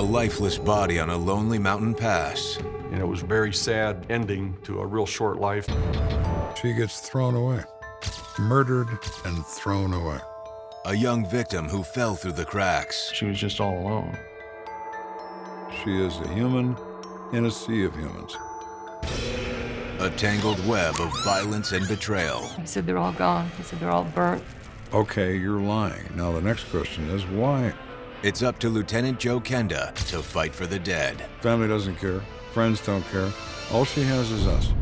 lifeless body on a lonely mountain pass. And it was a very sad ending to a real short life. She gets thrown away, murdered and thrown away. A young victim who fell through the cracks. She was just all alone. She is a human in a sea of humans. A tangled web of violence and betrayal. He said they're all gone. He said they're all burnt. Okay, you're lying. Now the next question is why? It's up to Lieutenant Joe Kenda to fight for the dead. Family doesn't care. Friends don't care. All she has is us.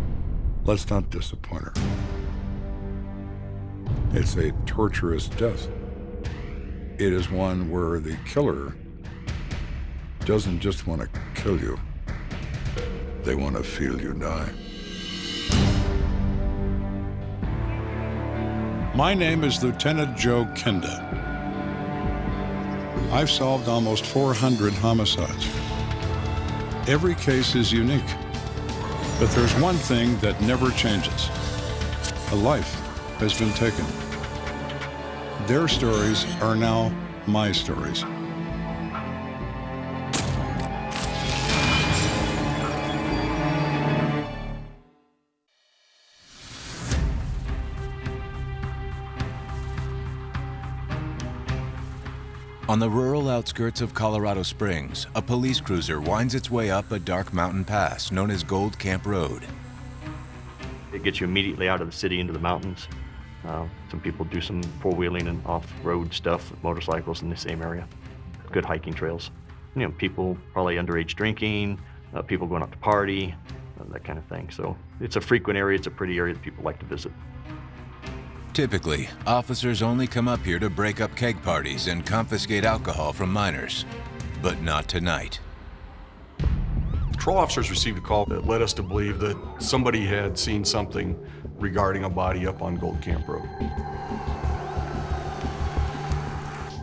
Let's not disappoint her. It's a torturous death. It is one where the killer doesn't just want to kill you. They want to feel you die. My name is Lieutenant Joe Kenda. I've solved almost 400 homicides. Every case is unique, but there's one thing that never changes. A life has been taken. Their stories are now my stories. On the rural outskirts of Colorado Springs, a police cruiser winds its way up a dark mountain pass known as Gold Camp Road. It gets you immediately out of the city into the mountains. Some people do some four-wheeling and off-road stuff with motorcycles in the same area. Good hiking trails. You know, people probably underage drinking, people going out to party, that kind of thing. So it's a frequent area, it's a pretty area that people like to visit. Typically, officers only come up here to break up keg parties and confiscate alcohol from minors, but not tonight. Patrol officers received a call that led us to believe that somebody had seen something regarding a body up on Gold Camp Road.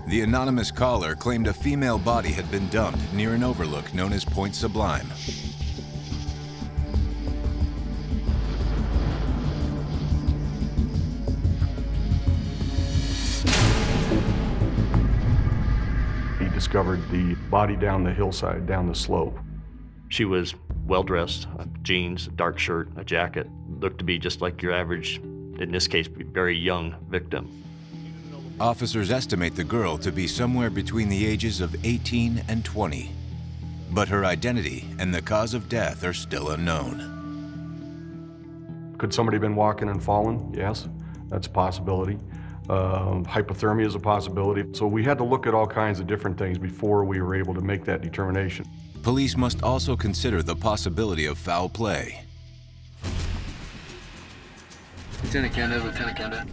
The anonymous caller claimed a female body had been dumped near an overlook known as Point Sublime. He discovered the body down the hillside, down the slope. She was well-dressed, jeans, dark shirt, a jacket. Looked to be just like your average, in this case, very young victim. Officers estimate the girl to be somewhere between the ages of 18 and 20. But her identity and the cause of death are still unknown. Could somebody have been walking and fallen? Yes, that's a possibility. Hypothermia is a possibility. So we had to look at all kinds of different things before we were able to make that determination. Police must also consider the possibility of foul play. Lieutenant Kenda.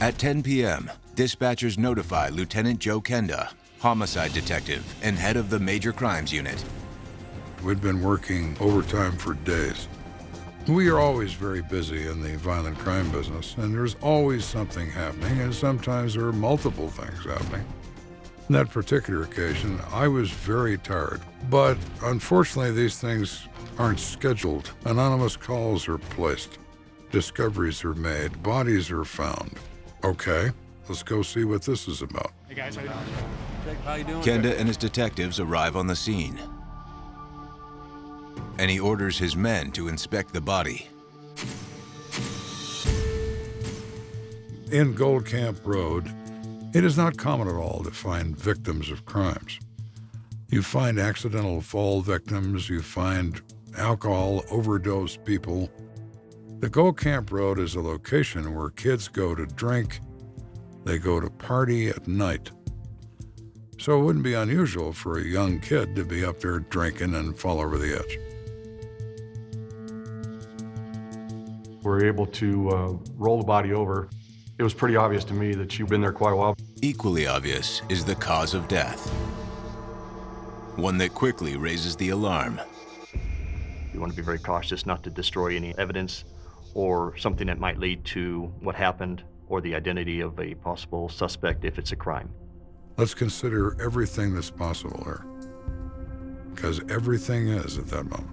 At 10 p.m., dispatchers notify Lieutenant Joe Kenda, homicide detective and head of the Major Crimes Unit. We'd been working overtime for days. We are always very busy in the violent crime business, and there's always something happening, and sometimes there are multiple things happening. On that particular occasion, I was very tired, but unfortunately these things aren't scheduled. Anonymous calls are placed, discoveries are made, bodies are found. Okay, let's go see what this is about. Hey guys, how you doing? Kenda and his detectives arrive on the scene, and he orders his men to inspect the body. In Gold Camp Road, it is not common at all to find victims of crimes. You find accidental fall victims, you find alcohol overdose people. The Gold Camp Road is a location where kids go to drink, they go to party at night. So it wouldn't be unusual for a young kid to be up there drinking and fall over the edge. We were able to roll the body over. It was pretty obvious to me that she'd been there quite a while. Equally obvious is the cause of death, one that quickly raises the alarm. You want to be very cautious not to destroy any evidence or something that might lead to what happened or the identity of a possible suspect if it's a crime. Let's consider everything that's possible here, because everything is at that moment.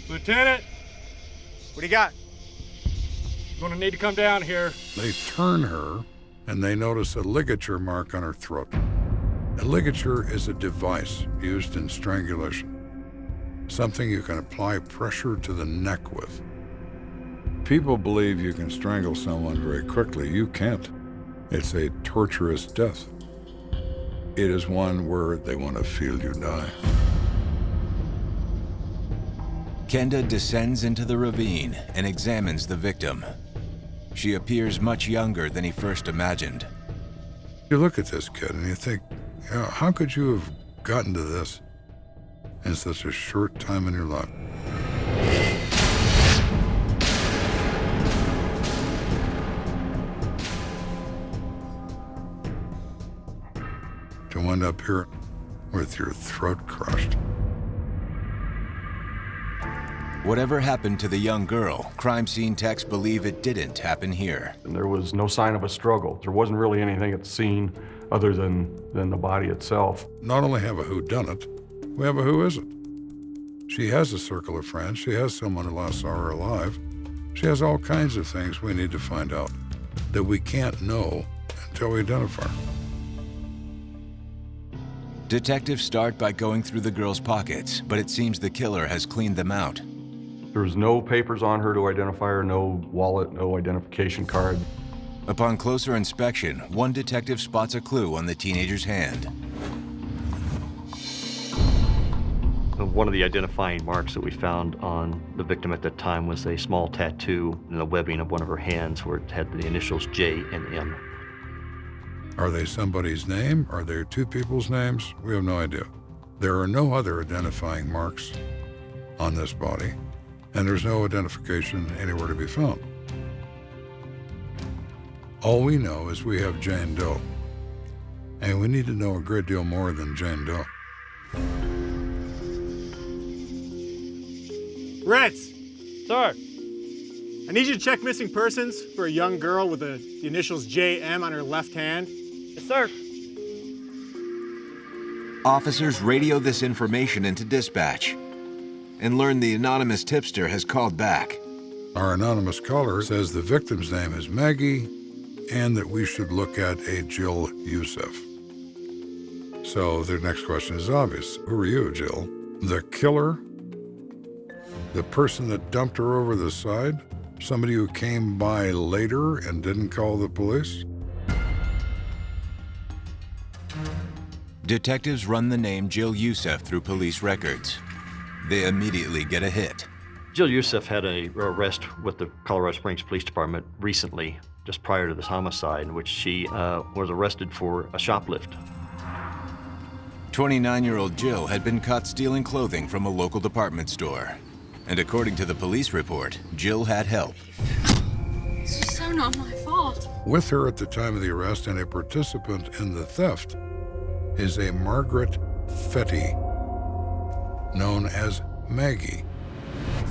Lieutenant, what do you got? You're gonna need to come down here. They turn her, and they notice a ligature mark on her throat. A ligature is a device used in strangulation, something you can apply pressure to the neck with. People believe you can strangle someone very quickly. You can't. It's a torturous death. It is one where they want to feel you die. Kenda descends into the ravine and examines the victim. She appears much younger than he first imagined. You look at this kid and you think, how could you have gotten to this in such a short time in your life? To wind up here with your throat crushed. Whatever happened to the young girl, crime scene techs believe it didn't happen here. And there was no sign of a struggle. There wasn't really anything at the scene other than the body itself. Not only have a whodunit, we have a who isn't. She has a circle of friends. She has someone who last saw her alive. She has all kinds of things we need to find out that we can't know until we identify her. Detectives start by going through the girl's pockets, but it seems the killer has cleaned them out. There was no papers on her to identify her, no wallet, no identification card. Upon closer inspection, one detective spots a clue on the teenager's hand. One of the identifying marks that we found on the victim at that time was a small tattoo in the webbing of one of her hands where it had the initials J and M. Are they somebody's name? Are they two people's names? We have no idea. There are no other identifying marks on this body, and there's no identification anywhere to be found. All we know is we have Jane Doe, and we need to know a great deal more than Jane Doe. Reds! Sir! I need you to check missing persons for a young girl with the initials JM on her left hand. Yes, sir. Officers radio this information into dispatch and learn the anonymous tipster has called back. Our anonymous caller says the victim's name is Maggie and that we should look at a Jill Youssef. So the next question is obvious. Who are you, Jill? The killer? The person that dumped her over the side? Somebody who came by later and didn't call the police? Detectives run the name Jill Youssef through police records. They immediately get a hit. Jill Youssef had an arrest with the Colorado Springs Police Department recently, just prior to this homicide, in which she was arrested for a shoplift. 29-year-old Jill had been caught stealing clothing from a local department store. And according to the police report, Jill had help. This is so not my fault. With her at the time of the arrest and a participant in the theft is a Margaret Fetty, known as Maggie.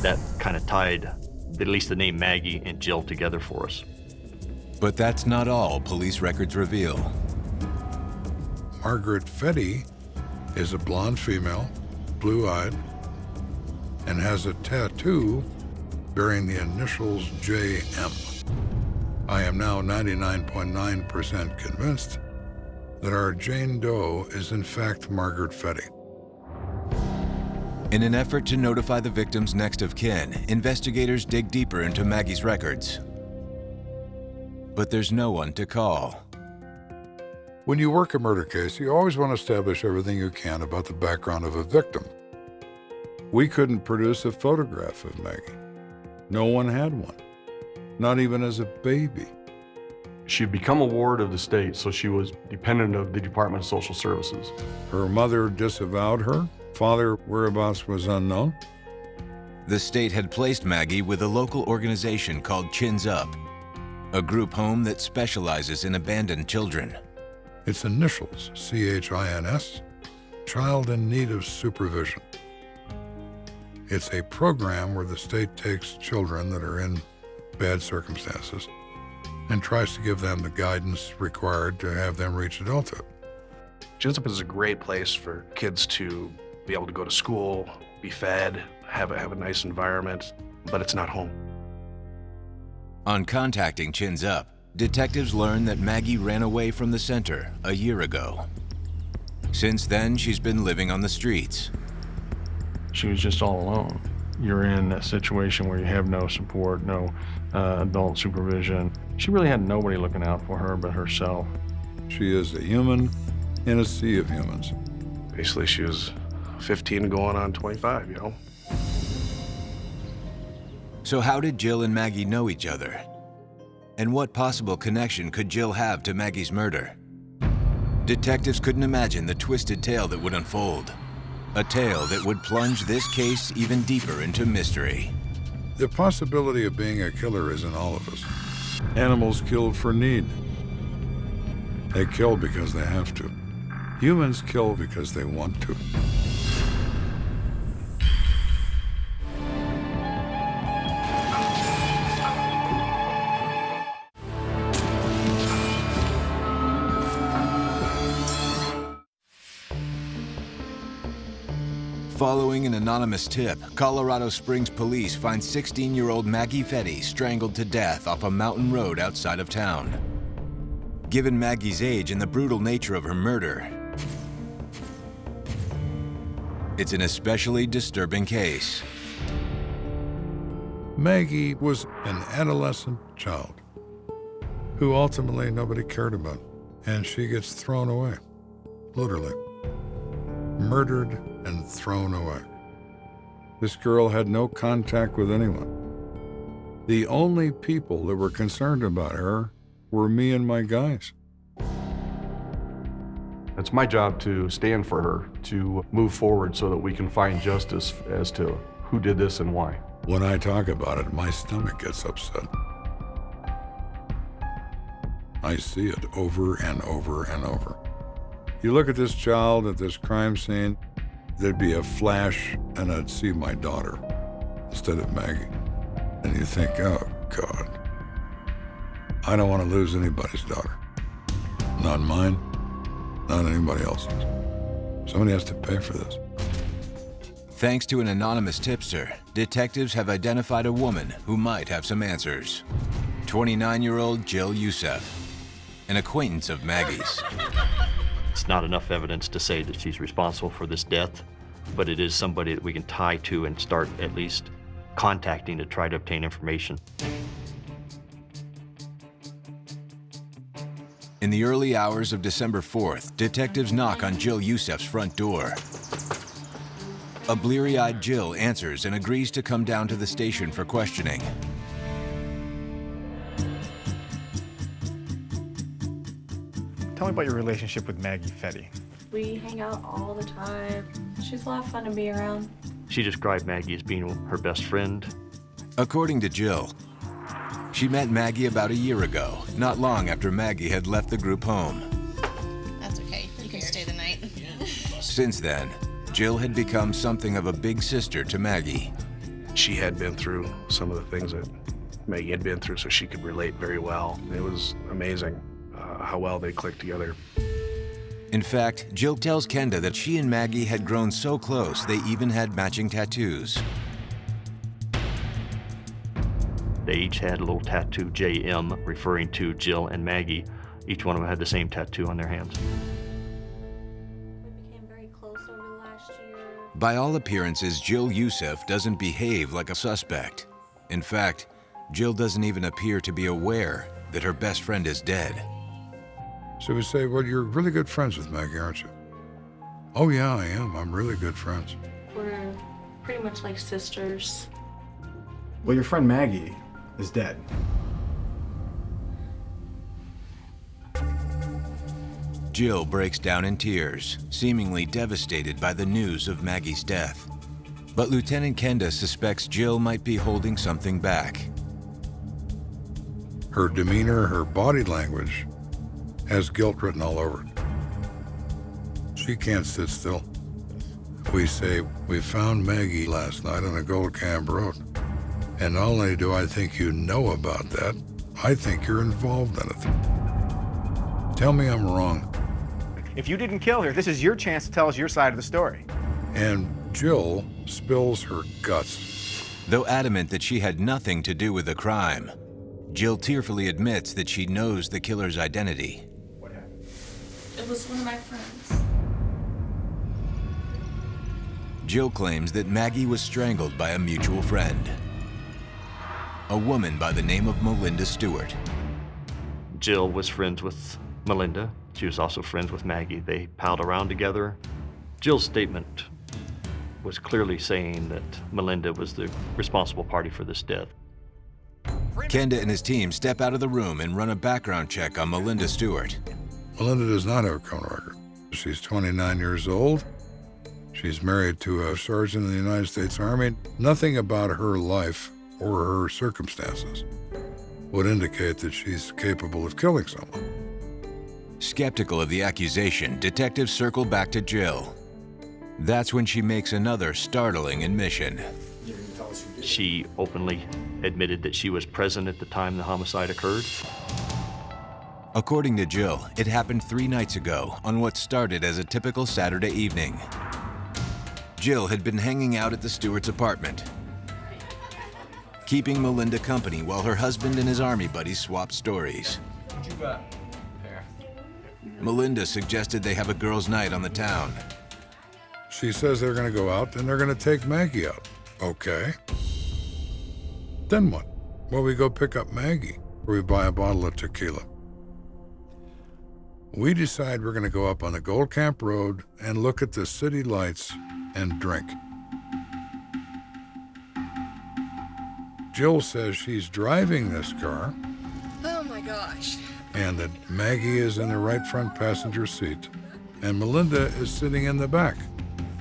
That kind of tied at least the name Maggie and Jill together for us. But that's not all police records reveal. Margaret Fetty is a blonde female, blue-eyed, and has a tattoo bearing the initials JM. I am now 99.9% convinced that our Jane Doe is in fact Margaret Fetty. In an effort to notify the victim's next of kin, investigators dig deeper into Maggie's records. But there's no one to call. When you work a murder case, you always want to establish everything you can about the background of a victim. We couldn't produce a photograph of Maggie. No one had one, not even as a baby. She'd become a ward of the state, so she was dependent of the Department of Social Services. Her mother disavowed her. Father whereabouts was unknown. The state had placed Maggie with a local organization called Chins Up, a group home that specializes in abandoned children. Its initials, CHINS, Child in Need of Supervision. It's a program where the state takes children that are in bad circumstances and tries to give them the guidance required to have them reach adulthood. Chins Up is a great place for kids to be able to go to school, be fed, have a nice environment, but it's not home. On contacting Chins Up, detectives learn that Maggie ran away from the center a year ago. Since then, she's been living on the streets. She was just all alone. You're in a situation where you have no support, no adult supervision. She really had nobody looking out for her but herself. She is a human in a sea of humans. Basically, she was 15 going on 25, you know? So how did Jill and Maggie know each other? And what possible connection could Jill have to Maggie's murder? Detectives couldn't imagine the twisted tale that would unfold. A tale that would plunge this case even deeper into mystery. The possibility of being a killer is in all of us. Animals kill for need. They kill because they have to. Humans kill because they want to. Following an anonymous tip, Colorado Springs police find 16-year-old Maggie Fetty strangled to death off a mountain road outside of town. Given Maggie's age and the brutal nature of her murder, it's an especially disturbing case. Maggie was an adolescent child who ultimately nobody cared about, and she gets thrown away, literally. Murdered and thrown away. This girl had no contact with anyone. The only people that were concerned about her were me and my guys. It's my job to stand for her, to move forward so that we can find justice as to who did this and why. When I talk about it, my stomach gets upset. I see it over and over and over. You look at this child at this crime scene, there'd be a flash and I'd see my daughter instead of Maggie. And you think, oh God, I don't want to lose anybody's daughter. Not mine, not anybody else's. Somebody has to pay for this. Thanks to an anonymous tipster, detectives have identified a woman who might have some answers. 29-year-old Jill Youssef, an acquaintance of Maggie's. It's not enough evidence to say that she's responsible for this death, but it is somebody that we can tie to and start at least contacting to try to obtain information. In the early hours of December 4th, detectives knock on Jill Youssef's front door. A bleary-eyed Jill answers and agrees to come down to the station for questioning. Tell me about your relationship with Maggie Fetty. We hang out all the time. She's a lot of fun to be around. She described Maggie as being her best friend. According to Jill, she met Maggie about a year ago, not long after Maggie had left the group home. That's okay. You can stay the night. Since then, Jill had become something of a big sister to Maggie. She had been through some of the things that Maggie had been through, so she could relate very well. It was amazing how well they clicked together. In fact, Jill tells Kenda that she and Maggie had grown so close they even had matching tattoos. They each had a little tattoo, JM, referring to Jill and Maggie. Each one of them had the same tattoo on their hands. We became very close over the last year. By all appearances, Jill Youssef doesn't behave like a suspect. In fact, Jill doesn't even appear to be aware that her best friend is dead. So we say, well, you're really good friends with Maggie, aren't you? Oh yeah, I am. I'm really good friends. We're pretty much like sisters. Well, your friend Maggie is dead. Jill breaks down in tears, seemingly devastated by the news of Maggie's death. But Lieutenant Kenda suspects Jill might be holding something back. Her demeanor, her body language has guilt written all over it. She can't sit still. We say, we found Maggie last night on a Gold Camp Road. And not only do I think you know about that, I think you're involved in it. Tell me I'm wrong. If you didn't kill her, this is your chance to tell us your side of the story. And Jill spills her guts. Though adamant that she had nothing to do with the crime, Jill tearfully admits that she knows the killer's identity. It was one of my friends. Jill claims that Maggie was strangled by a mutual friend, a woman by the name of Melinda Stewart. Jill was friends with Melinda. She was also friends with Maggie. They palled around together. Jill's statement was clearly saying that Melinda was the responsible party for this death. Kenda and his team step out of the room and run a background check on Melinda Stewart. Melinda does not have a criminal record. She's 29 years old. She's married to a sergeant in the United States Army. Nothing about her life or her circumstances would indicate that she's capable of killing someone. Skeptical of the accusation, detectives circle back to Jill. That's when she makes another startling admission. She openly admitted that she was present at the time the homicide occurred. According to Jill, it happened 3 nights ago on what started as a typical Saturday evening. Jill had been hanging out at the Stewart's apartment, keeping Melinda company while her husband and his army buddies swapped stories. Melinda suggested they have a girls' night on the town. She says they're going to go out and they're going to take Maggie out. Okay. Then what? Well, we go pick up Maggie, or we buy a bottle of tequila. We decide we're going to go up on the Gold Camp Road and look at the city lights and drink. Jill says she's driving this car. Oh my gosh. And that Maggie is in the right front passenger seat, and Melinda is sitting in the back.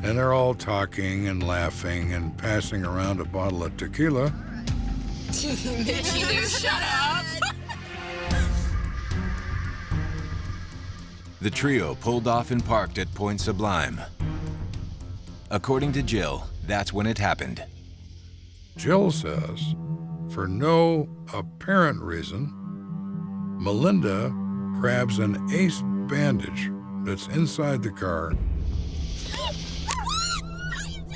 And they're all talking and laughing and passing around a bottle of tequila. Shut up! The trio pulled off and parked at Point Sublime. According to Jill, that's when it happened. Jill says, for no apparent reason, Melinda grabs an ace bandage that's inside the car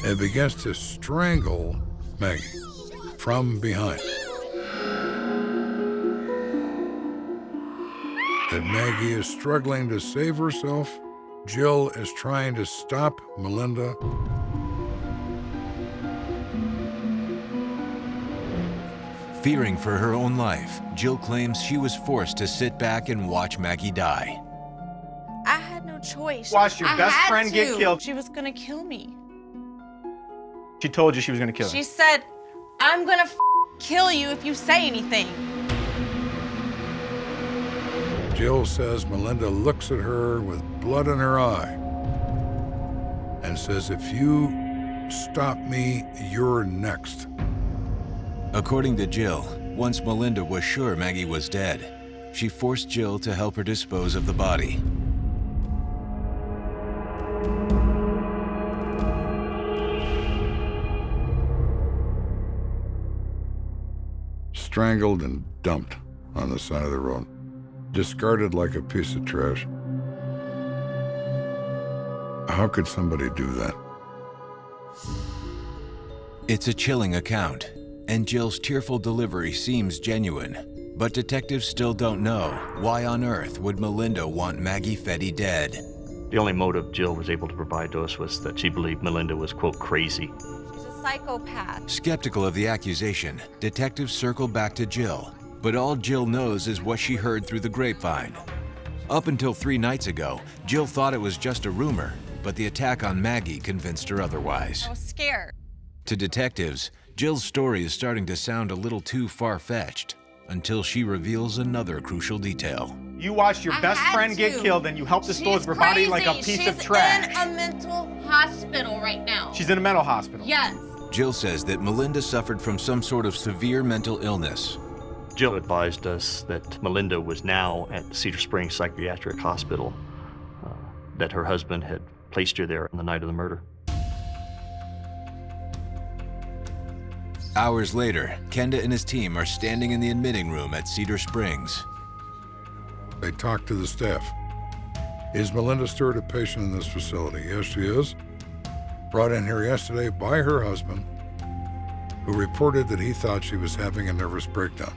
and begins to strangle Maggie from behind. That Maggie is struggling to save herself. Jill is trying to stop Melinda. Fearing for her own life, Jill claims she was forced to sit back and watch Maggie die. I had no choice. Watched your I best had friend get to. killed. She was gonna kill me. She told you she was gonna kill She him. said, I'm gonna kill you if you say anything. Jill says Melinda looks at her with blood in her eye and says, if you stop me, you're next. According to Jill, once Melinda was sure Maggie was dead, she forced Jill to help her dispose of the body. Strangled and dumped on the side of the road. Discarded like a piece of trash. How could somebody do that? It's a chilling account, and Jill's tearful delivery seems genuine, but detectives still don't know why on earth would Melinda want Maggie Fetty dead. The only motive Jill was able to provide to us was that she believed Melinda was, quote, crazy. She's a psychopath. Skeptical of the accusation, detectives circle back to Jill, but all Jill knows is what she heard through the grapevine. Up until 3 nights ago, Jill thought it was just a rumor, but the attack on Maggie convinced her otherwise. I was scared. To detectives, Jill's story is starting to sound a little too far-fetched until she reveals another crucial detail. You watched your best friend get killed and you helped dispose of her body like a piece of trash. She's in a mental hospital right now. She's in a mental hospital. Yes. Jill says that Melinda suffered from some sort of severe mental illness. Jill advised us that Melinda was now at Cedar Springs Psychiatric Hospital, that her husband had placed her there on the night of the murder. Hours later, Kenda and his team are standing in the admitting room at Cedar Springs. They talk to the staff. Is Melinda Stewart a patient in this facility? Yes, she is. Brought in here yesterday by her husband, who reported that he thought she was having a nervous breakdown.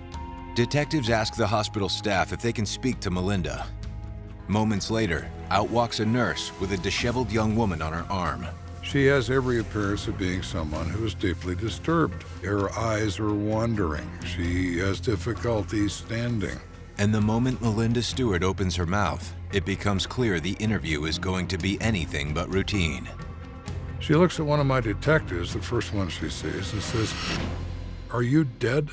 Detectives ask the hospital staff if they can speak to Melinda. Moments later, out walks a nurse with a disheveled young woman on her arm. She has every appearance of being someone who is deeply disturbed. Her eyes are wandering. She has difficulty standing. And the moment Melinda Stewart opens her mouth, it becomes clear the interview is going to be anything but routine. She looks at one of my detectives, the first one she sees, and says, "Are you dead?"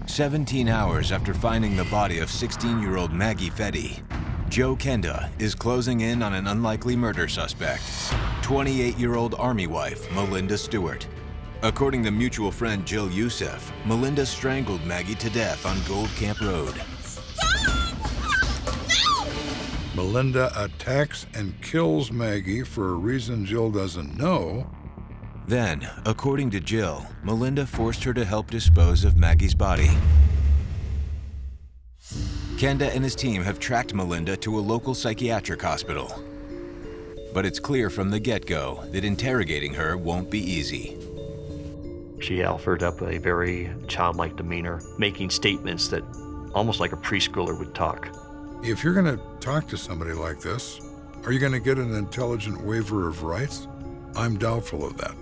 "17 hours after finding the body of 16-year-old Maggie Fetty, Joe Kenda is closing in on an unlikely murder suspect, 28-year-old Army wife Melinda Stewart. According to mutual friend Jill Youssef, Melinda strangled Maggie to death on Gold Camp Road. Melinda attacks and kills Maggie for a reason Jill doesn't know. Then, according to Jill, Melinda forced her to help dispose of Maggie's body. Kenda and his team have tracked Melinda to a local psychiatric hospital. But it's clear from the get-go that interrogating her won't be easy. She offered up a very childlike demeanor, making statements that almost like a preschooler would talk. If you're going to talk to somebody like this, are you going to get an intelligent waiver of rights? I'm doubtful of that.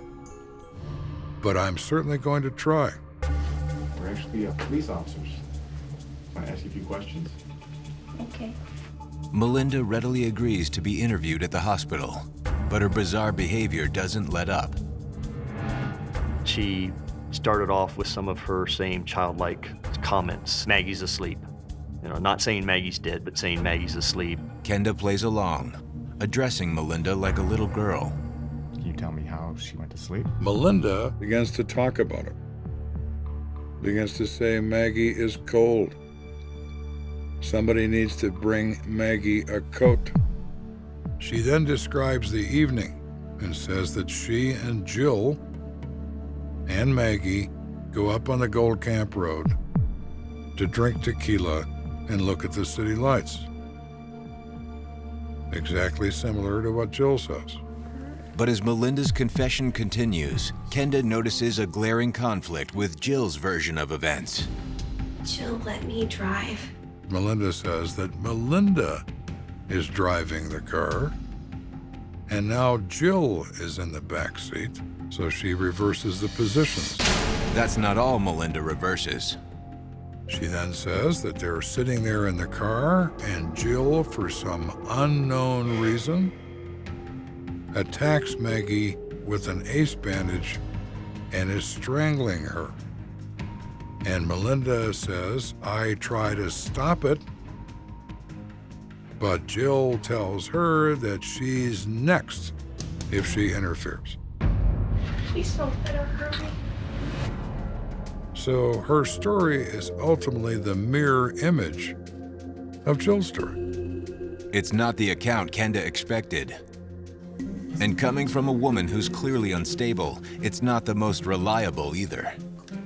But I'm certainly going to try. We're actually police officers. Can I ask you a few questions? Okay. Melinda readily agrees to be interviewed at the hospital, but her bizarre behavior doesn't let up. She started off with some of her same childlike comments. Maggie's asleep. You know, not saying Maggie's dead, but saying Maggie's asleep. Kenda plays along, addressing Melinda like a little girl. Can you tell me how she went to sleep? Melinda begins to talk about it. Begins to say Maggie is cold. Somebody needs to bring Maggie a coat. She then describes the evening and says that she and Jill and Maggie go up on the Gold Camp Road to drink tequila and look at the city lights. Exactly similar to what Jill says. But as Melinda's confession continues, Kenda notices a glaring conflict with Jill's version of events. Jill let me drive. Melinda says that Melinda is driving the car, and now Jill is in the back seat, so she reverses the positions. That's not all Melinda reverses. She then says that they're sitting there in the car, and Jill, for some unknown reason, attacks Maggie with an ace bandage and is strangling her. And Melinda says, "I try to stop it," but Jill tells her that she's next if she interferes. Please don't let her hurt me. So her story is ultimately the mirror image of Jill's story. It's not the account Kenda expected. And coming from a woman who's clearly unstable, it's not the most reliable either.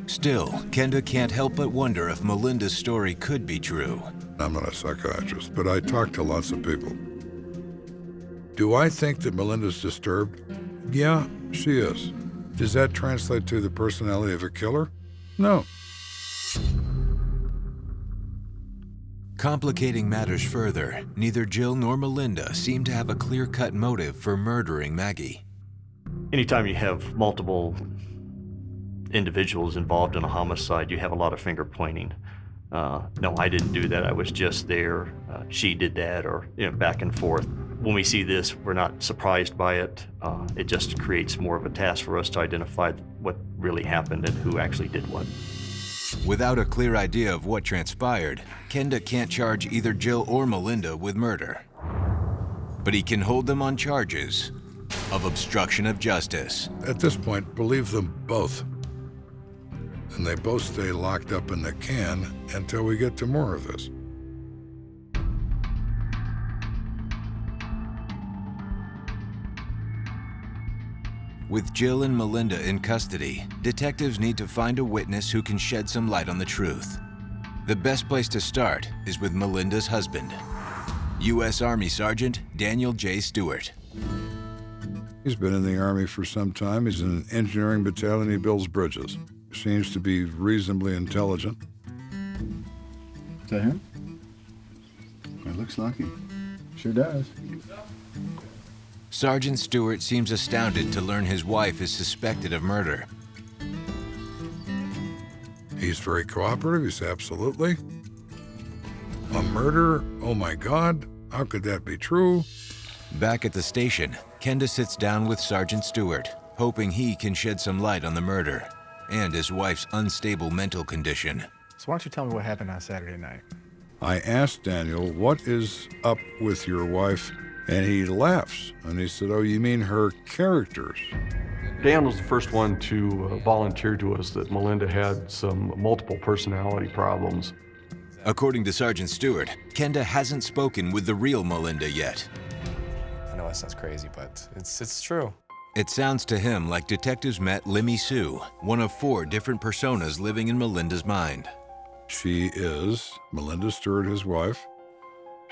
Still, Kenda can't help but wonder if Melinda's story could be true. I'm not a psychiatrist, but I talk to lots of people. Do I think that Melinda's disturbed? Yeah, she is. Does that translate to the personality of a killer? No. Complicating matters further, neither Jill nor Melinda seem to have a clear-cut motive for murdering Maggie. Anytime you have multiple individuals involved in a homicide, you have a lot of finger pointing. No, I didn't do that. I was just there. She did that, or back and forth. When we see this, we're not surprised by it. It just creates more of a task for us to identify what really happened and who actually did what. Without a clear idea of what transpired, Kenda can't charge either Jill or Melinda with murder. But he can hold them on charges of obstruction of justice. At this point, believe them both. And they both stay locked up in the can until we get to more of this. With Jill and Melinda in custody, detectives need to find a witness who can shed some light on the truth. The best place to start is with Melinda's husband, U.S. Army Sergeant Daniel J. Stewart. He's been in the Army for some time. He's in an engineering battalion. He builds bridges. Seems to be reasonably intelligent. Is that him? It looks like him. Sure does. Sergeant Stewart seems astounded to learn his wife is suspected of murder. He's very cooperative. He's absolutely. A murder? Oh my God, how could that be true? Back at the station, Kenda sits down with Sergeant Stewart, hoping he can shed some light on the murder and his wife's unstable mental condition. So why don't you tell me what happened on Saturday night? I asked Daniel, what is up with your wife? And he laughs, and he said, oh, you mean her characters? Dan was the first one to volunteer to us that Melinda had some multiple personality problems. According to Sergeant Stewart, Kenda hasn't spoken with the real Melinda yet. I know that sounds crazy, but it's true. It sounds to him like detectives met Limmy Sue, one of 4 different personas living in Melinda's mind. She is Melinda Stewart, his wife.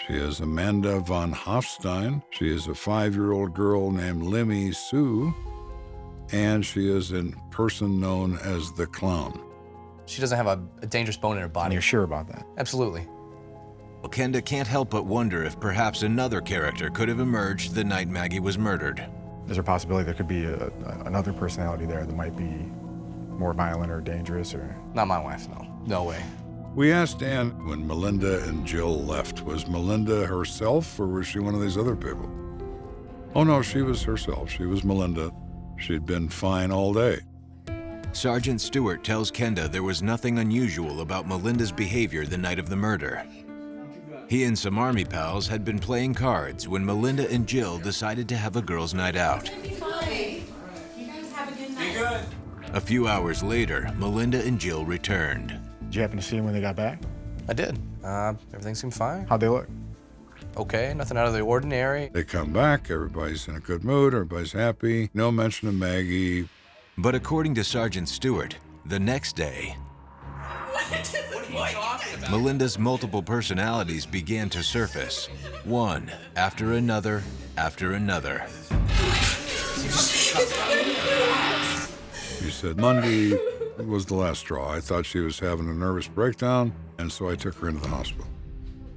She is Amanda von Hofstein. She is a 5-year-old girl named Limmy Sue. And she is a person known as the Clown. She doesn't have a dangerous bone in her body. And you're sure about that? Absolutely. Well, Kenda can't help but wonder if perhaps another character could have emerged the night Maggie was murdered. Is there a possibility there could be another personality there that might be more violent or dangerous? Or Not my wife, no. No way. We asked Dan when Melinda and Jill left, was Melinda herself or was she one of these other people? Oh no, she was herself. She was Melinda. She'd been fine all day. Sergeant Stewart tells Kenda there was nothing unusual about Melinda's behavior the night of the murder. He and some Army pals had been playing cards when Melinda and Jill decided to have a girls' night out. A few hours later, Melinda and Jill returned. Did you happen to see them when they got back? I did. Everything seemed fine. How'd they look? Okay, nothing out of the ordinary. They come back, everybody's in a good mood, everybody's happy, no mention of Maggie. But according to Sergeant Stewart, the next day, Melinda's multiple personalities began to surface, one after another after another. He said Monday was the last straw. I thought she was having a nervous breakdown, and so I took her into the hospital.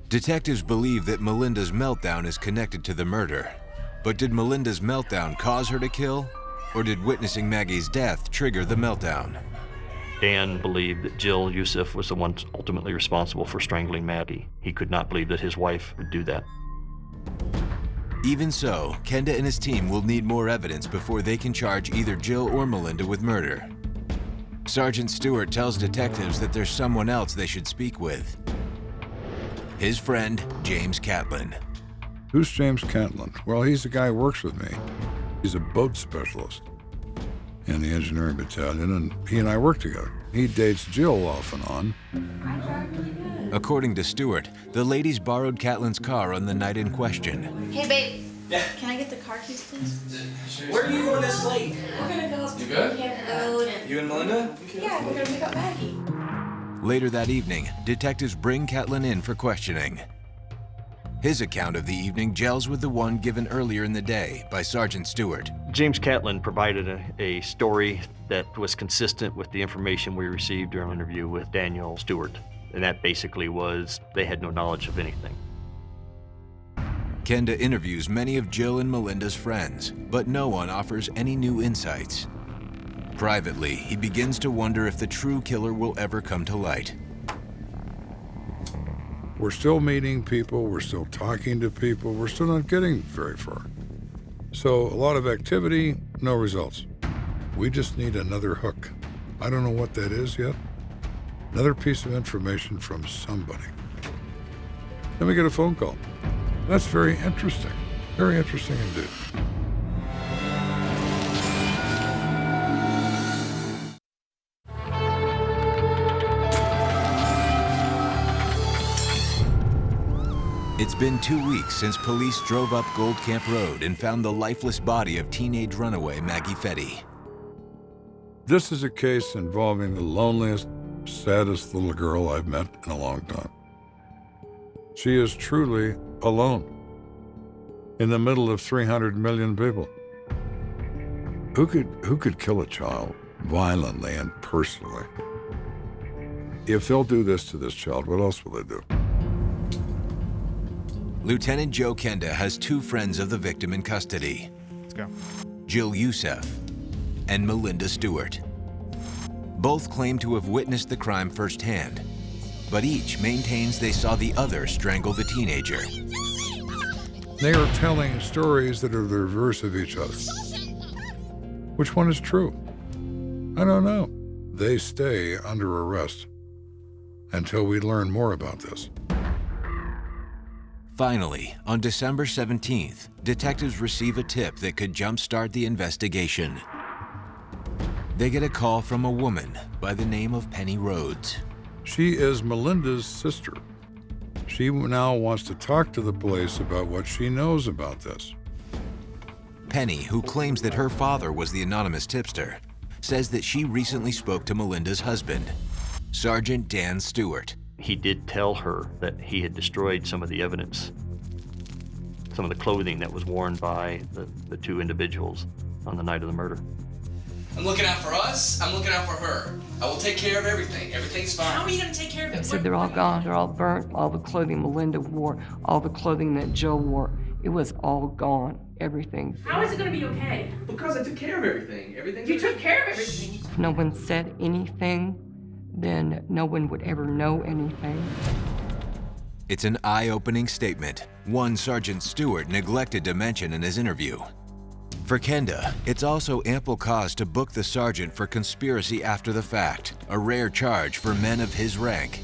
Detectives believe that Melinda's meltdown is connected to the murder. But did Melinda's meltdown cause her to kill? Or did witnessing Maggie's death trigger the meltdown? Dan believed that Jill Yusuf was the one ultimately responsible for strangling Maggie. He could not believe that his wife would do that. Even so, Kenda and his team will need more evidence before they can charge either Jill or Melinda with murder. Sergeant Stewart tells detectives that there's someone else they should speak with. His friend, James Catlin. Who's James Catlin? Well, he's the guy who works with me. He's a boat specialist in the engineering battalion, and he and I work together. He dates Jill off and on. According to Stewart, the ladies borrowed Catlin's car on the night in question. Hey, babe. Yeah. Can I get the car keys, please? Where are you going this late? We're gonna go You good? Camp Road and... You and Melinda? Yeah, we're gonna pick up Maggie. Later that evening, detectives bring Catlin in for questioning. His account of the evening gels with the one given earlier in the day by Sergeant Stewart. James Catlin provided a story that was consistent with the information we received during an interview with Daniel Stewart. And that basically was they had no knowledge of anything. Kenda interviews many of Jill and Melinda's friends, but no one offers any new insights. Privately, he begins to wonder if the true killer will ever come to light. We're still meeting people, we're still talking to people, we're still not getting very far. So a lot of activity, no results. We just need another hook. I don't know what that is yet. Another piece of information from somebody. Then we get a phone call. That's very interesting indeed. It's been 2 weeks since police drove up Gold Camp Road and found the lifeless body of teenage runaway Maggie Fetty. This is a case involving the loneliest, saddest little girl I've met in a long time. She is truly alone in the middle of 300 million people. Who could kill a child violently and personally? If they'll do this to this child, what else will they do? Lieutenant Joe Kenda has two friends of the victim in custody. Let's go. Jill Youssef and Melinda Stewart. Both claim to have witnessed the crime firsthand, but each maintains they saw the other strangle the teenager. They are telling stories that are the reverse of each other. Which one is true? I don't know. They stay under arrest until we learn more about this. Finally, on December 17th, detectives receive a tip that could jumpstart the investigation. They get a call from a woman by the name of Penny Rhodes. She is Melinda's sister. She now wants to talk to the police about what she knows about this. Penny, who claims that her father was the anonymous tipster, says that she recently spoke to Melinda's husband, Sergeant Dan Stewart. He did tell her that he had destroyed some of the evidence, some of the clothing that was worn by the two individuals on the night of the murder. I'm looking out for us. I'm looking out for her. I will take care of everything. Everything's fine. How are you gonna take care of They it? said they're all gone, they're all burnt, all the clothing Melinda wore, all the clothing that Joe wore, it was all gone, everything. How is it gonna be okay? Because I took care of everything. Everything's You took care of everything. If no one said anything, then no one would ever know anything. It's an eye-opening statement, one Sergeant Stewart neglected to mention in his interview. For Kenda, it's also ample cause to book the sergeant for conspiracy after the fact, a rare charge for men of his rank.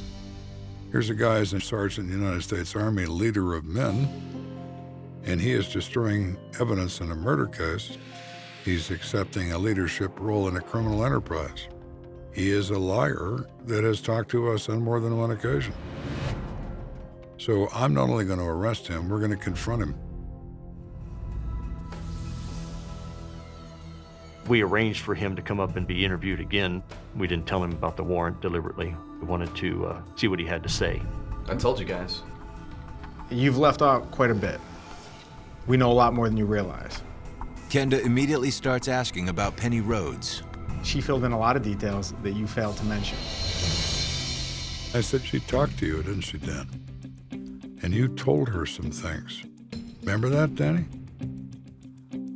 Here's a guy who's a sergeant in the United States Army, leader of men, and he is destroying evidence in a murder case. He's accepting a leadership role in a criminal enterprise. He is a liar that has talked to us on more than one occasion. So I'm not only going to arrest him, we're going to confront him. We arranged for him to come up and be interviewed again. We didn't tell him about the warrant deliberately. We wanted to see what he had to say. I told you guys. You've left out quite a bit. We know a lot more than you realize. Kenda immediately starts asking about Penny Rhodes. She filled in a lot of details that you failed to mention. I said she talked to you, didn't she, Dan? And you told her some things. Remember that, Danny?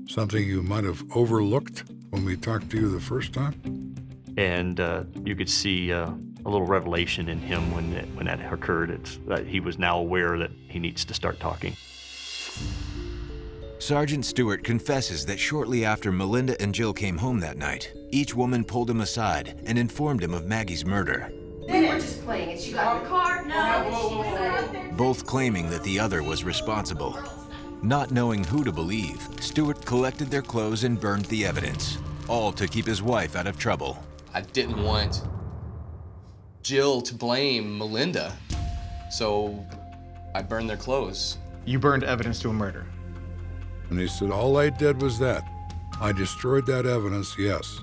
Something you might have overlooked when we talked to you the first time? And you could see a little revelation in him when that occurred. It's that he was now aware that he needs to start talking. Sergeant Stewart confesses that shortly after Melinda and Jill came home that night, each woman pulled him aside and informed him of Maggie's murder. We were just playing and she got in the car. No, Both claiming that the other was responsible. Not knowing who to believe, Stewart collected their clothes and burned the evidence, all to keep his wife out of trouble. I didn't want Jill to blame Melinda, so I burned their clothes. You burned evidence to a murder. And he said, all I did was that. I destroyed that evidence, yes,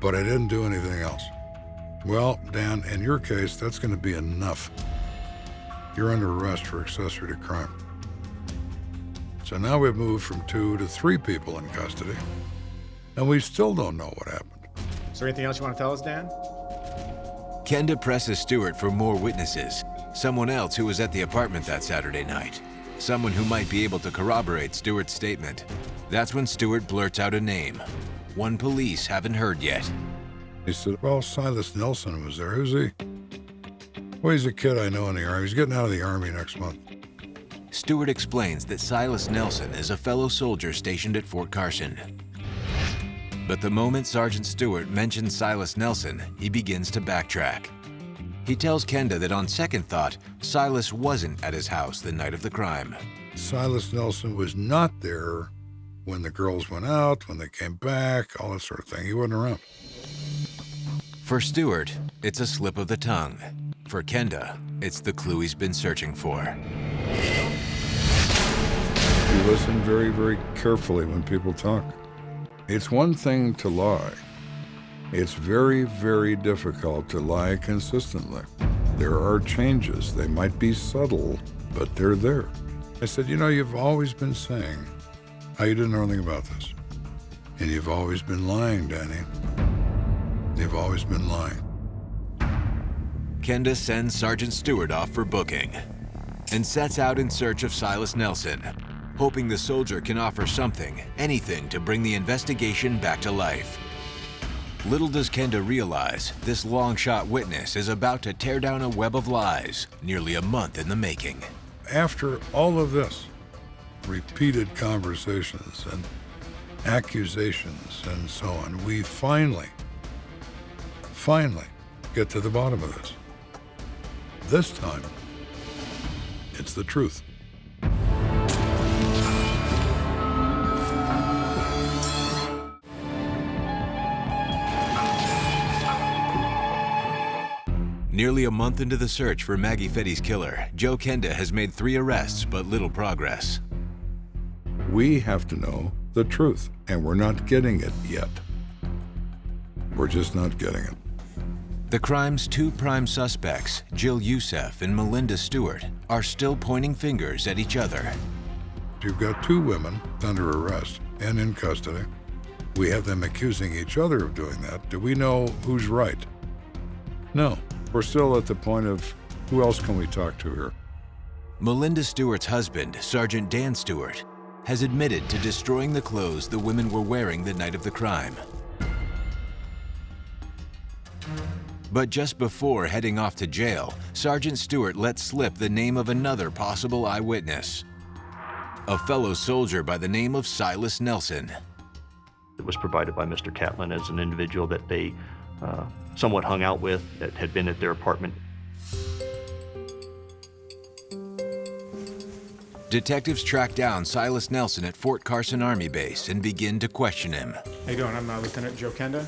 but I didn't do anything else. Well, Dan, in your case, that's going to be enough. You're under arrest for accessory to crime. So now we've moved from 2 to 3 people in custody, and we still don't know what happened. Is there anything else you want to tell us, Dan? Kenda presses Stewart for more witnesses, someone else who was at the apartment that Saturday night, someone who might be able to corroborate Stewart's statement. That's when Stewart blurts out a name, one police haven't heard yet. He said, well, Silas Nelson was there. Who's he? Well, he's a kid I know in the Army. He's getting out of the Army next month. Stewart explains that Silas Nelson is a fellow soldier stationed at Fort Carson. But the moment Sergeant Stewart mentions Silas Nelson, he begins to backtrack. He tells Kenda that on second thought, Silas wasn't at his house the night of the crime. Silas Nelson was not there when the girls went out, when they came back, all that sort of thing. He wasn't around. For Stewart, it's a slip of the tongue. For Kenda, it's the clue he's been searching for. You listen very, very carefully when people talk. It's one thing to lie. It's very, very difficult to lie consistently. There are changes. They might be subtle, but they're there. I said, you know, you've always been saying how you didn't know anything about this. And you've always been lying, Danny. You've always been lying. Kenda sends Sergeant Stewart off for booking and sets out in search of Silas Nelson, hoping the soldier can offer something, anything to bring the investigation back to life. Little does Kenda realize this long-shot witness is about to tear down a web of lies nearly a month in the making. After all of this, repeated conversations and accusations and so on, we finally get to the bottom of this. This time, it's the truth. Nearly a month into the search for Maggie Fetty's killer, Joe Kenda has made 3 arrests but little progress. We have to know the truth, and we're not getting it yet. We're just not getting it. The crime's 2 prime suspects, Jill Youssef and Melinda Stewart, are still pointing fingers at each other. You've got 2 women under arrest and in custody. We have them accusing each other of doing that. Do we know who's right? No. We're still at the point of who else can we talk to here? Melinda Stewart's husband, Sergeant Dan Stewart, has admitted to destroying the clothes the women were wearing the night of the crime. But just before heading off to jail, Sergeant Stewart let slip the name of another possible eyewitness, a fellow soldier by the name of Silas Nelson. It was provided by Mr. Catlin as an individual that they somewhat hung out with, that had been at their apartment. Detectives track down Silas Nelson at Fort Carson Army Base and begin to question him. How you doing? I'm Lieutenant Joe Kenda.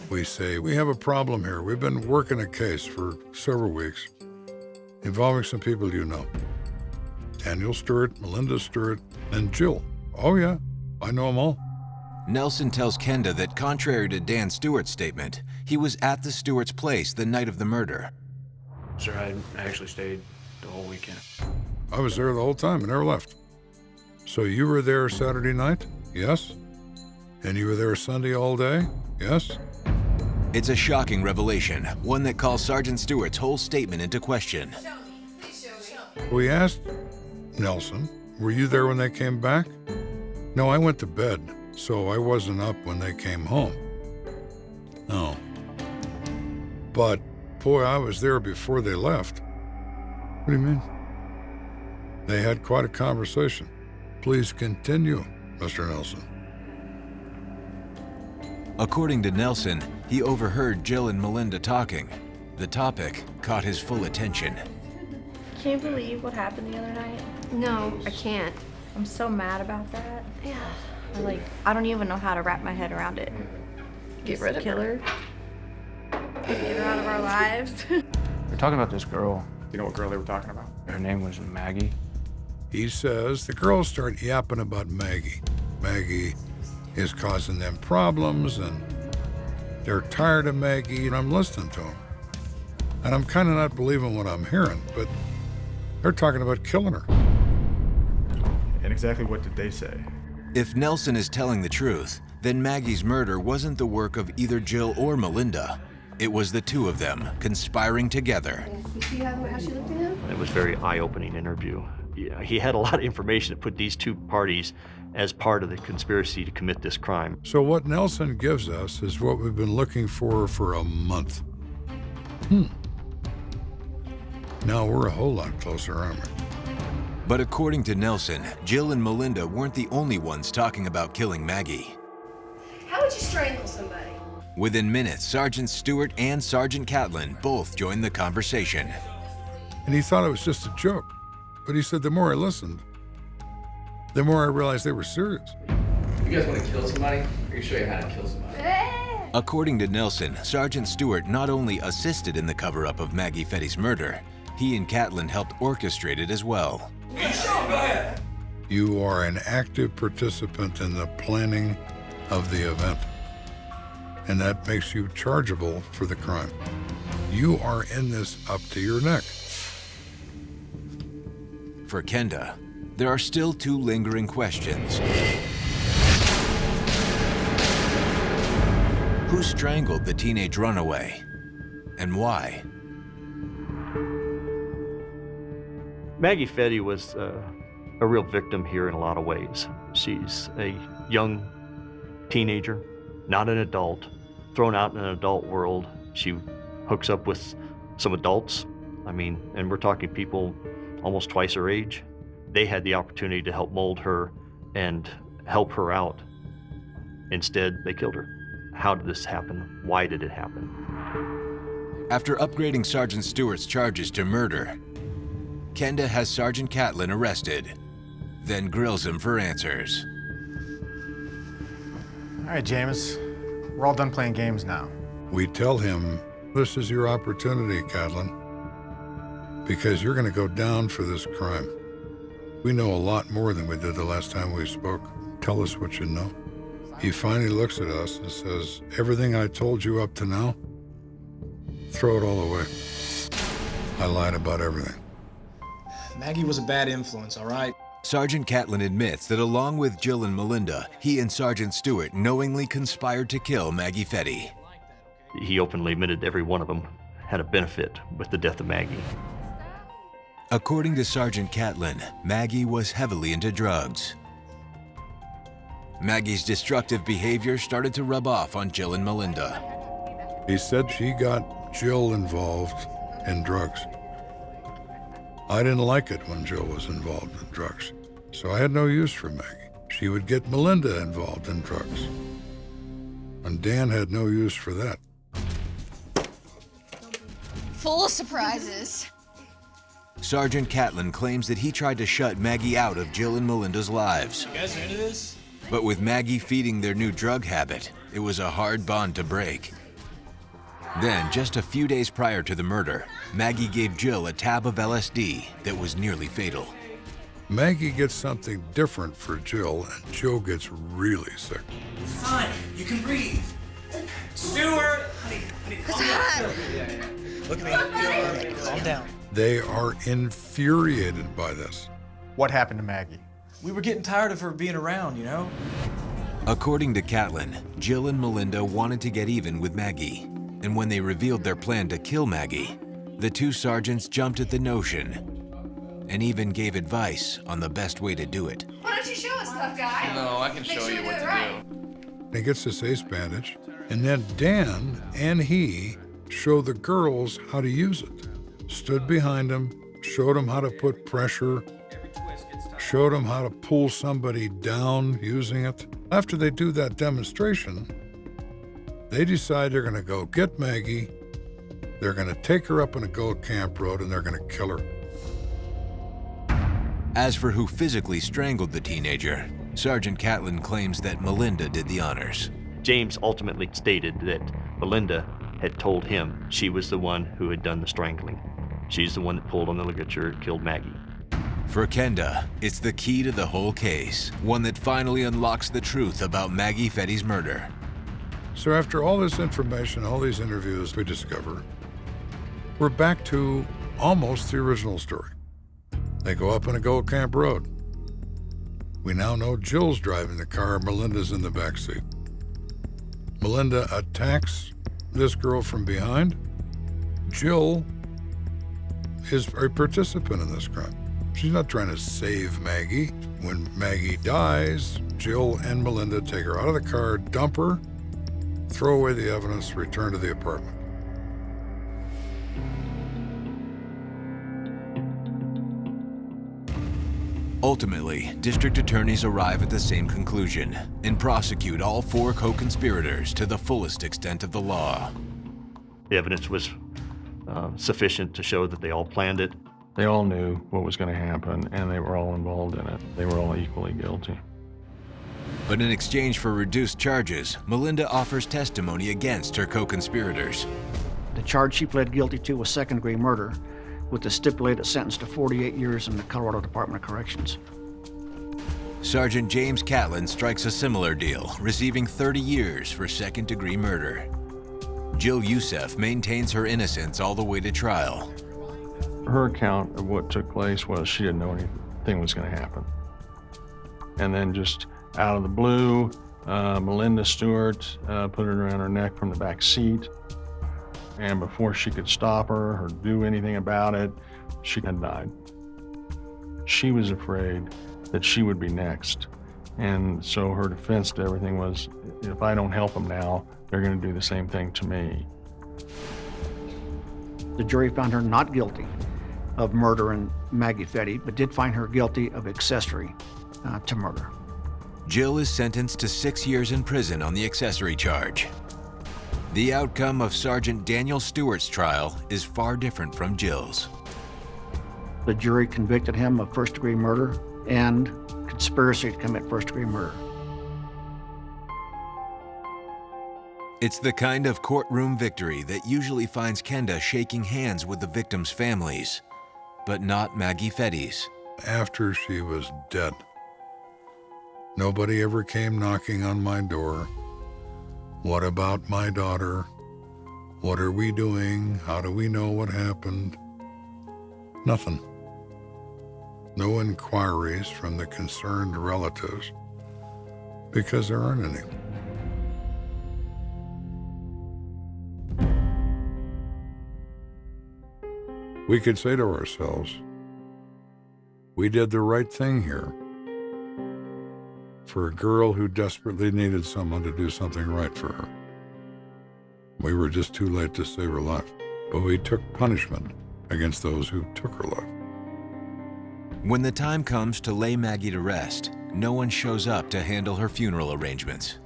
We say, we have a problem here. We've been working a case for several weeks involving some people you know. Daniel Stewart, Melinda Stewart, and Jill. Oh yeah, I know them all. Nelson tells Kenda that contrary to Dan Stewart's statement, he was at the Stewart's place the night of the murder. Sir, I actually stayed the whole weekend. I was there the whole time and never left. So you were there Saturday night? Yes. And you were there Sunday all day? Yes. It's a shocking revelation, one that calls Sergeant Stewart's whole statement into question. We asked Nelson, were you there when they came back? No, I went to bed, so I wasn't up when they came home. No. But, boy, I was there before they left. What do you mean? They had quite a conversation. Please continue, Mr. Nelson. According to Nelson, he overheard Jill and Melinda talking. The topic caught his full attention. Can you believe what happened the other night? No, I can't. I'm so mad about that. Yeah. I don't even know how to wrap my head around it. Get rid of her. Get her out of our lives. We're talking about this girl. Do you know what girl they were talking about? Her name was Maggie. He says the girls start yapping about Maggie. Maggie is causing them problems, and they're tired of Maggie, and I'm listening to them. And I'm kind of not believing what I'm hearing, but they're talking about killing her. And exactly what did they say? If Nelson is telling the truth, then Maggie's murder wasn't the work of either Jill or Melinda. It was the 2 of them conspiring together. You see how she looked at him? It was a very eye-opening interview. Yeah, he had a lot of information to put these 2 parties as part of the conspiracy to commit this crime. So what Nelson gives us is what we've been looking for a month. Now we're a whole lot closer, aren't we? But according to Nelson, Jill and Melinda weren't the only ones talking about killing Maggie. How would you strangle somebody? Within minutes, Sergeant Stewart and Sergeant Catlin both joined the conversation. And he thought it was just a joke. But he said the more I listened, the more I realized they were serious. You guys want to kill somebody? I can show you how to kill somebody. According to Nelson, Sergeant Stewart not only assisted in the cover-up of Maggie Fetty's murder, he and Catlin helped orchestrate it as well. You are an active participant in the planning of the event, and that makes you chargeable for the crime. You are in this up to your neck. For Kenda, there are still 2 lingering questions. Who strangled the teenage runaway? And why? Maggie Fetty was a real victim here in a lot of ways. She's a young teenager, not an adult, thrown out in an adult world. She hooks up with some adults. I mean, and we're talking people almost twice her age. They had the opportunity to help mold her and help her out. Instead, they killed her. How did this happen? Why did it happen? After upgrading Sergeant Stewart's charges to murder, Kenda has Sergeant Catlin arrested, then grills him for answers. All right, James, we're all done playing games now. We tell him, this is your opportunity, Catlin, because you're going to go down for this crime. We know a lot more than we did the last time we spoke. Tell us what you know. He finally looks at us and says, everything I told you up to now, throw it all away. I lied about everything. Maggie was a bad influence, all right? Sergeant Catlin admits that along with Jill and Melinda, he and Sergeant Stewart knowingly conspired to kill Maggie Fetty. He openly admitted every one of them had a benefit with the death of Maggie. According to Sergeant Catlin, Maggie was heavily into drugs. Maggie's destructive behavior started to rub off on Jill and Melinda. He said she got Jill involved in drugs. I didn't like it when Jill was involved in drugs, so I had no use for Maggie. She would get Melinda involved in drugs, and Dan had no use for that. Full of surprises. Sergeant Catlin claims that he tried to shut Maggie out of Jill and Melinda's lives. You guys are into this? But with Maggie feeding their new drug habit, it was a hard bond to break. Then, just a few days prior to the murder, Maggie gave Jill a tab of LSD that was nearly fatal. Maggie gets something different for Jill, and Jill gets really sick. It's fine. You can breathe. Stewart! Honey, calm down. Look at me. Calm down. They are infuriated by this. What happened to Maggie? We were getting tired of her being around, you know? According to Catlin, Jill and Melinda wanted to get even with Maggie. And when they revealed their plan to kill Maggie, the two sergeants jumped at the notion and even gave advice on the best way to do it. Why don't you show us stuff, guy? No, I can show you what to do. He gets this ace bandage, and then Dan and he show the girls how to use it. Stood behind them, showed them how to put pressure, showed them how to pull somebody down using it. After they do that demonstration, they decide they're gonna go get Maggie, they're gonna take her up on a gold camp road, and they're gonna kill her. As for who physically strangled the teenager, Sergeant Catlin claims that Melinda did the honors. James ultimately stated that Melinda had told him she was the one who had done the strangling. She's the one that pulled on the ligature and killed Maggie. For Kenda, it's the key to the whole case, one that finally unlocks the truth about Maggie Fetty's murder. So after all this information, all these interviews, we discover we're back to almost the original story. They go up on a gold camp road. We now know Jill's driving the car, Melinda's in the back seat. Melinda attacks this girl from behind. Jill is a participant in this crime. She's not trying to save Maggie. When Maggie dies, Jill and Melinda take her out of the car, dump her, throw away the evidence, return to the apartment. Ultimately, district attorneys arrive at the same conclusion and prosecute all four co-conspirators to the fullest extent of the law. The evidence was sufficient to show that they all planned it. They all knew what was going to happen, and they were all involved in it. They were all equally guilty. But in exchange for reduced charges, Melinda offers testimony against her co-conspirators. The charge she pled guilty to was second-degree murder, with the stipulated sentence to 48 years in the Colorado Department of Corrections. Sergeant James Catlin strikes a similar deal, receiving 30 years for second-degree murder. Jill Youssef maintains her innocence all the way to trial. Her account of what took place was she didn't know anything was going to happen. And then just out of the blue, Melinda Stewart put it around her neck from the back seat. And before she could stop her or do anything about it, she had died. She was afraid that she would be next. And so her defense to everything was, if I don't help them now, they're going to do the same thing to me. The jury found her not guilty of murdering Maggie Fetty, but did find her guilty of accessory to murder. Jill is sentenced to 6 years in prison on the accessory charge. The outcome of Sergeant Daniel Stewart's trial is far different from Jill's. The jury convicted him of first-degree murder and conspiracy to commit first-degree murder. It's the kind of courtroom victory that usually finds Kenda shaking hands with the victims' families, but not Maggie Fetty's. After she was dead, nobody ever came knocking on my door. What about my daughter? What are we doing? How do we know what happened? Nothing. No inquiries from the concerned relatives, because there aren't any. We could say to ourselves, we did the right thing here for a girl who desperately needed someone to do something right for her. We were just too late to save her life, but we took punishment against those who took her life. When the time comes to lay Maggie to rest, no one shows up to handle her funeral arrangements.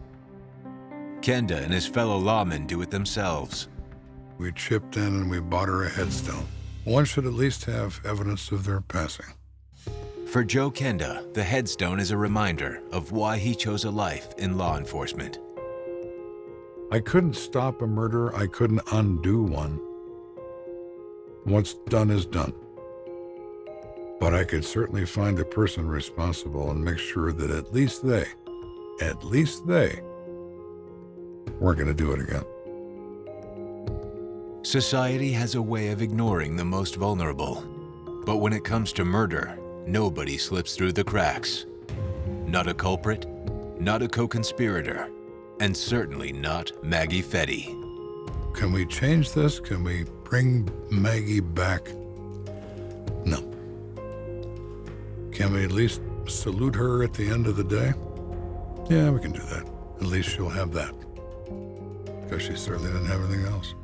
Kenda and his fellow lawmen do it themselves. We chipped in and we bought her a headstone. One should at least have evidence of their passing. For Joe Kenda, the headstone is a reminder of why he chose a life in law enforcement. I couldn't stop a murder. I couldn't undo one. What's done is done. But I could certainly find the person responsible and make sure that at least they weren't going to do it again. Society has a way of ignoring the most vulnerable. But when it comes to murder, nobody slips through the cracks. Not a culprit, not a co-conspirator, and certainly not Maggie Fetty. Can we change this? Can we bring Maggie back? No. Can we at least salute her at the end of the day? Yeah, we can do that. At least she'll have that. Because she certainly didn't have anything else.